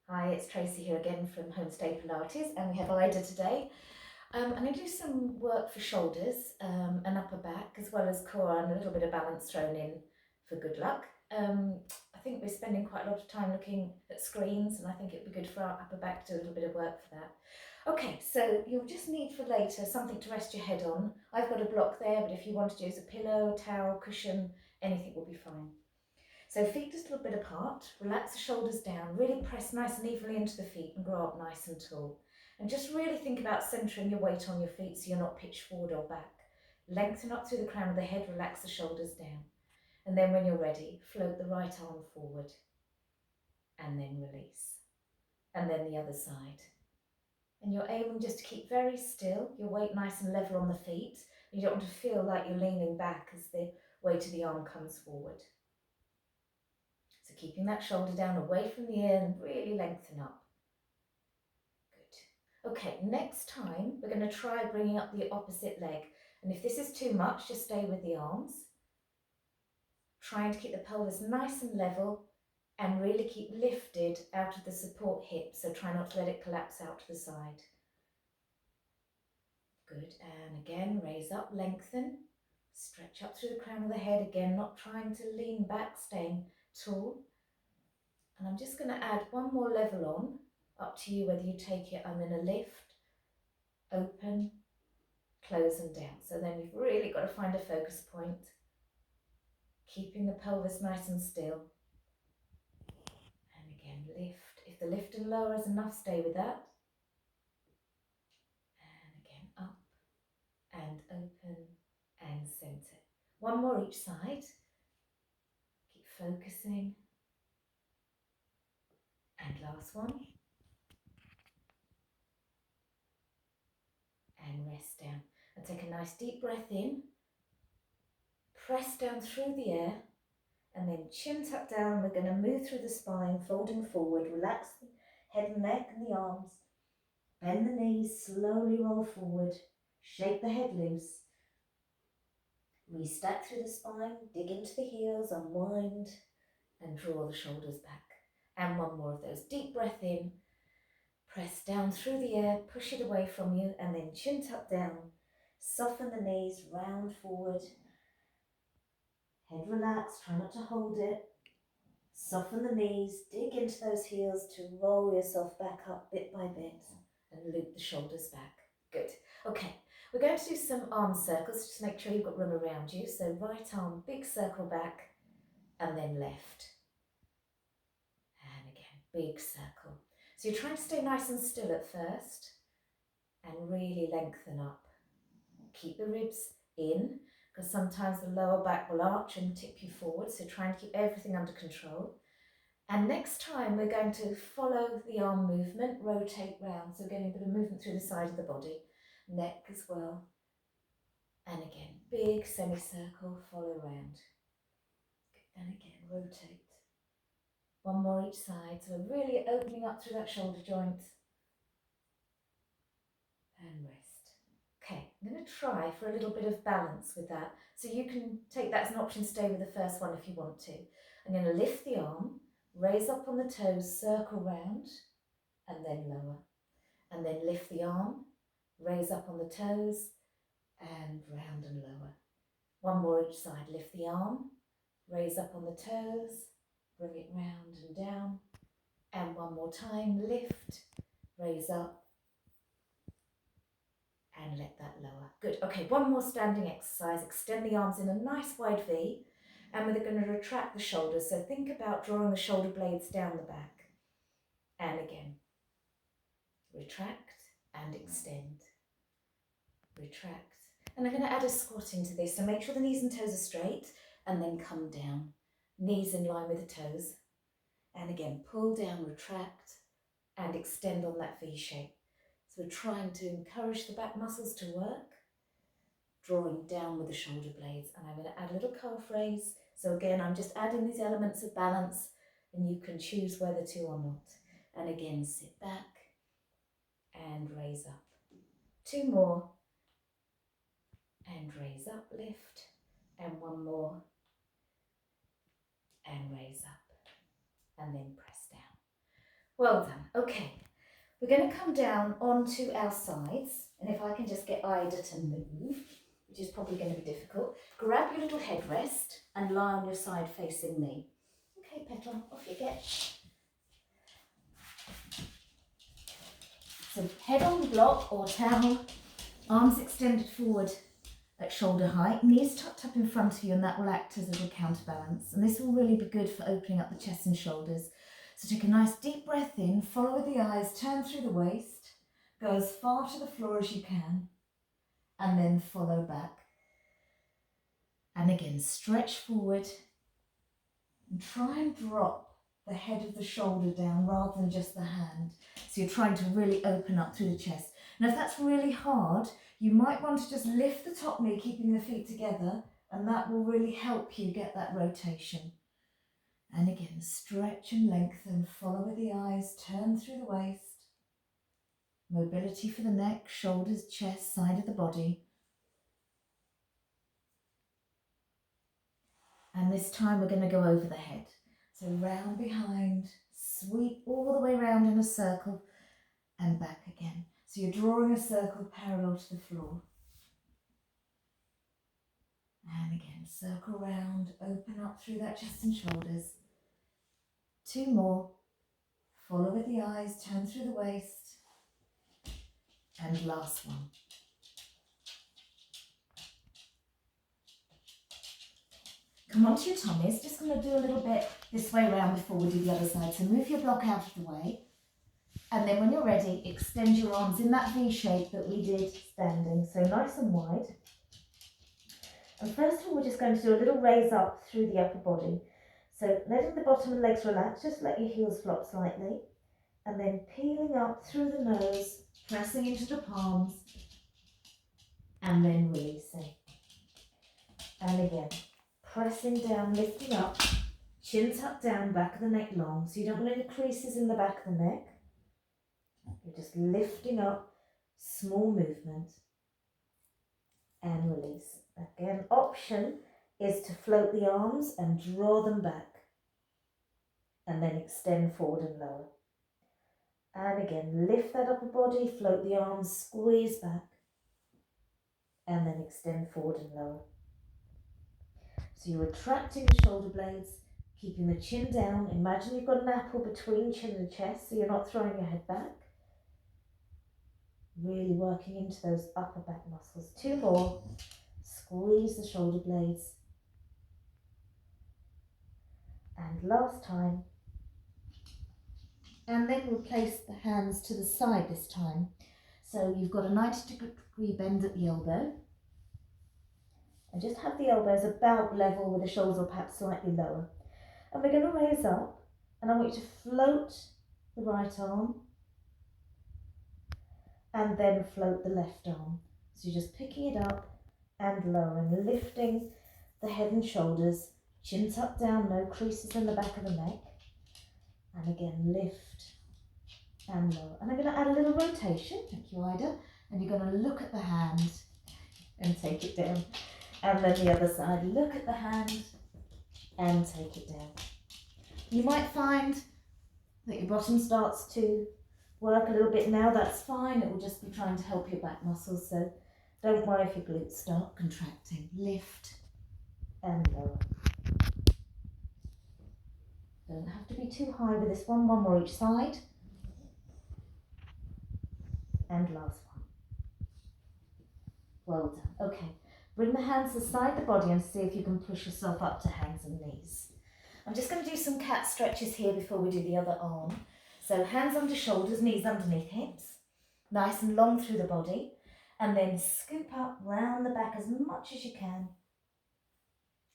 Hi, it's Tracy here again from Homestay Pilates, and we have Ida today. I'm going to do some work for shoulders and upper back, as well as core, and a little bit of balance thrown in for good luck. I think we're spending quite a lot of time looking at screens, and I think it'd be good for our upper back to do a little bit of work for that. Okay, so you'll just need for later something to rest your head on. I've got a block there, but if you want to use a pillow, towel, cushion, anything will be fine. So feet just a little bit apart, relax the shoulders down, really press nice and evenly into the feet and grow up nice and tall. And just really think about centering your weight on your feet so you're not pitched forward or back. Lengthen up through the crown of the head, relax the shoulders down. And then when you're ready, float the right arm forward and then release. And then the other side. And you're aiming just to keep very still, your weight nice and level on the feet. You don't want to feel like you're leaning back as the weight of the arm comes forward. So keeping that shoulder down away from the ear and really lengthen up. Good. Okay, next time we're going to try bringing up the opposite leg. And if this is too much, just stay with the arms. Trying to keep the pelvis nice and level and really keep lifted out of the support hip. So try not to let it collapse out to the side. Good. And again, raise up, lengthen. Stretch up through the crown of the head. Again, not trying to lean back, staying tall. And I'm just going to add one more level on, up to you whether you take it. I'm going to lift, open, close and down. So then you've really got to find a focus point, keeping the pelvis nice and still. And again, lift. If the lift and lower is enough, stay with that. And again, up and open and center. One more each side. Keep focusing. And last one. And rest down. And take a nice deep breath in. Press down through the air. And then chin tucked down. We're going to move through the spine, folding forward. Relax the head and neck and the arms. Bend the knees, slowly roll forward. Shake the head loose. Restack through the spine, dig into the heels, unwind, and draw the shoulders back. And one more of those. Deep breath in. Press down through the air, push it away from you, and then chin tuck down. Soften the knees, round forward. Head relaxed, try not to hold it. Soften the knees, dig into those heels to roll yourself back up bit by bit and loop the shoulders back. Good. Okay, we're going to do some arm circles, just make sure you've got room around you. So right arm, big circle back, and then left. And again, big circle. So you're trying to stay nice and still at first and really lengthen up. Keep the ribs in, because sometimes the lower back will arch and tip you forward. So try and keep everything under control. And next time we're going to follow the arm movement, rotate round. So getting a bit of movement through the side of the body, neck as well. And again, big semicircle, follow round. And again, rotate. One more each side. So we're really opening up through that shoulder joint. And rest. Okay, I'm going to try for a little bit of balance with that. So you can take that as an option, stay with the first one if you want to. I'm going to lift the arm, raise up on the toes, circle round, and then lower. And then lift the arm, raise up on the toes, and round and lower. One more each side. Lift the arm, raise up on the toes, bring it round and down. And one more time, lift, raise up, and let that lower. Good. Okay, one more standing exercise. Extend the arms in a nice wide V, and we're going to retract the shoulders. So think about drawing the shoulder blades down the back. And again, retract and extend. Retract. And I'm going to add a squat into this. So make sure the knees and toes are straight and then come down. Knees in line with the toes. And again, pull down, retract and extend on that V shape. So we're trying to encourage the back muscles to work, drawing down with the shoulder blades. And I'm going to add a little calf raise. So again, I'm just adding these elements of balance and you can choose whether to or not. And again, sit back and raise up. Two more. And raise up, lift, and one more, and raise up, and then press down. Well done. Okay. We're going to come down onto our sides, and if I can just get Ida to move, which is probably going to be difficult, grab your little headrest and lie on your side facing me. Okay, Petal, off you get. So head on the block or towel, arms extended forward at shoulder height, knees tucked up in front of you, and that will act as a little counterbalance. And this will really be good for opening up the chest and shoulders. So take a nice deep breath in, follow with the eyes, turn through the waist, go as far to the floor as you can, and then follow back. And again, stretch forward and try and drop the head of the shoulder down rather than just the hand. So you're trying to really open up through the chest. Now if that's really hard, you might want to just lift the top knee, keeping the feet together, and that will really help you get that rotation. And again, stretch and lengthen, follow with the eyes, turn through the waist. Mobility for the neck, shoulders, chest, side of the body. And this time we're going to go over the head. So round behind, sweep all the way round in a circle and back again. So you're drawing a circle parallel to the floor. And again, circle round, open up through that chest and shoulders. 2 more. Follow with the eyes, turn through the waist. And last one. Come onto your tummies. Just going to do a little bit this way around before we do the other side. So move your block out of the way. And then when you're ready, extend your arms in that V shape that we did standing. So nice and wide. And first of all, we're just going to do a little raise up through the upper body. So letting the bottom of the legs relax, just let your heels flop slightly. And then peeling up through the nose, pressing into the palms. And then releasing. And again, pressing down, lifting up, chin tucked down, back of the neck long. So you don't want any creases in the back of the neck. You're just lifting up, small movement. And release. Again, option is to float the arms and draw them back. And then extend forward and lower. And again, lift that upper body, float the arms, squeeze back. And then extend forward and lower. So you're retracting the shoulder blades, keeping the chin down. Imagine you've got an apple between chin and chest, so you're not throwing your head back. Really working into those upper back muscles. 2 more. Squeeze the shoulder blades. And last time. And then we'll place the hands to the side this time. So you've got a 90-degree bend at the elbow. And just have the elbows about level with the shoulders or perhaps slightly lower. And we're going to raise up. And I want you to float the right arm. And then float the left arm. So you're just picking it up and lowering, lifting the head and shoulders, chin tucked down, no creases in the back of the neck. And again, lift and lower. And I'm going to add a little rotation, thank you Ida, and you're going to look at the hand and take it down. And then the other side, look at the hand and take it down. You might find that your bottom starts to work a little bit now, that's fine, it will just be trying to help your back muscles, so don't worry if your glutes start contracting. Lift and lower. Don't have to be too high with this one. 1 more each side. And last one. Well done. Okay, bring the hands aside the body and see if you can push yourself up to hands and knees. I'm just going to do some cat stretches here before we do the other arm. So hands under shoulders, knees underneath hips. Nice and long through the body. And then scoop up round the back as much as you can.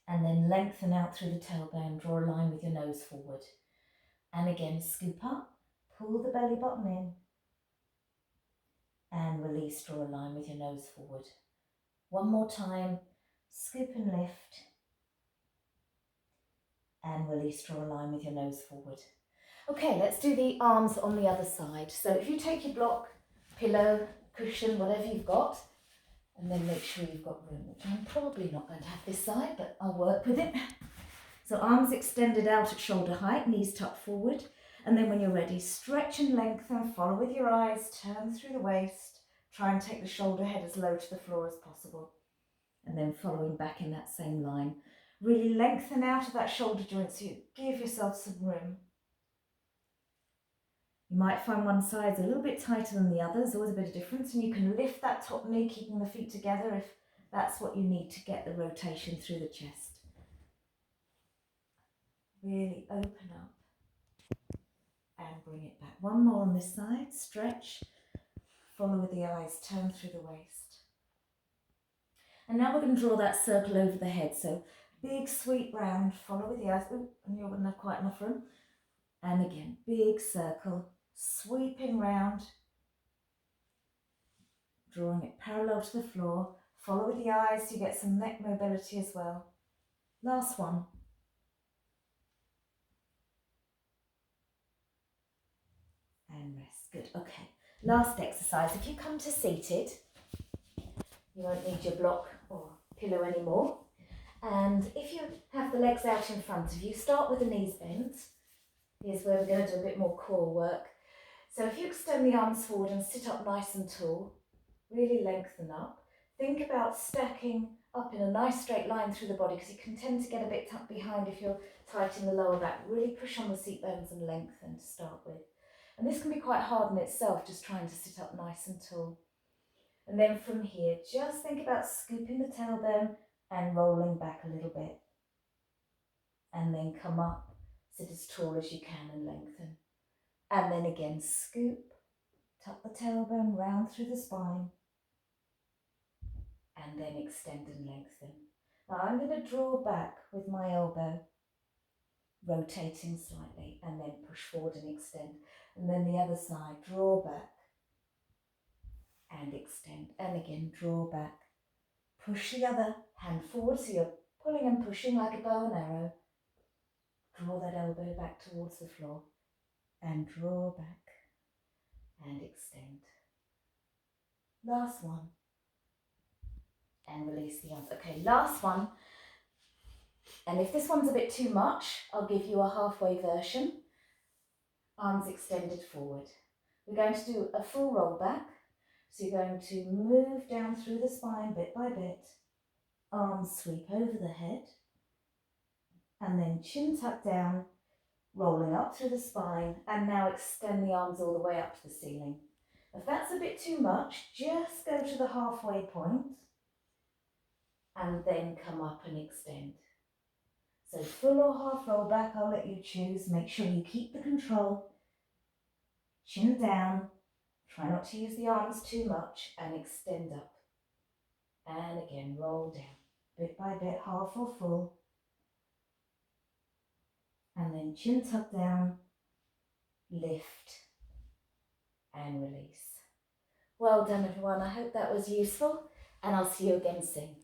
And then lengthen out through the tailbone, draw a line with your nose forward. And again, scoop up, pull the belly button in. And release, draw a line with your nose forward. 1 more time, scoop and lift. And release, draw a line with your nose forward. Okay, let's do the arms on the other side. So if you take your block, pillow, cushion, whatever you've got, and then make sure you've got room, which I'm probably not going to have this side, but I'll work with it. So arms extended out at shoulder height, knees tucked forward. And then when you're ready, stretch and lengthen, follow with your eyes, turn through the waist, try and take the shoulder head as low to the floor as possible. And then following back in that same line. Really lengthen out of that shoulder joint so you give yourself some room. You might find one side's a little bit tighter than the other. There's always a bit of difference, and you can lift that top knee, keeping the feet together if that's what you need to get the rotation through the chest. Really open up and bring it back. One more on this side, stretch, follow with the eyes, turn through the waist. And now we're going to draw that circle over the head. So big sweep round, follow with the eyes. Ooh, and you wouldn't have quite enough room. And again, big circle, sweeping round, drawing it parallel to the floor. Follow with the eyes so you get some neck mobility as well. Last one. And rest. Good. Okay. Last exercise. If you come to seated, you won't need your block or pillow anymore. And if you have the legs out in front of you, start with the knees bent. Here's where we're going to do a bit more core work. So if you extend the arms forward and sit up nice and tall, really lengthen up. Think about stacking up in a nice straight line through the body, because you can tend to get a bit tucked behind if you're tight in the lower back. Really push on the seat bones and lengthen to start with. And this can be quite hard in itself, just trying to sit up nice and tall. And then from here, just think about scooping the tailbone and rolling back a little bit. And then come up, sit as tall as you can and lengthen. And then again, scoop, tuck the tailbone round through the spine. And then extend and lengthen. Now I'm going to draw back with my elbow, rotating slightly, and then push forward and extend. And then the other side, draw back and extend. And again, draw back. Push the other hand forward, so you're pulling and pushing like a bow and arrow. Draw that elbow back towards the floor and draw back and extend. Last one. And release the arms. Okay, last one. And if this one's a bit too much, I'll give you a halfway version. Arms extended forward. We're going to do a full roll back. So you're going to move down through the spine bit by bit. Arms sweep over the head. And then chin tuck down, rolling up through the spine. And now extend the arms all the way up to the ceiling. If that's a bit too much, just go to the halfway point and then come up and extend. So full or half roll back, I'll let you choose. Make sure you keep the control. Chin down. Try not to use the arms too much and extend up. And again, roll down. Bit by bit, half or full. And then chin tuck down, lift and release. Well done everyone, I hope that was useful and I'll see you again soon.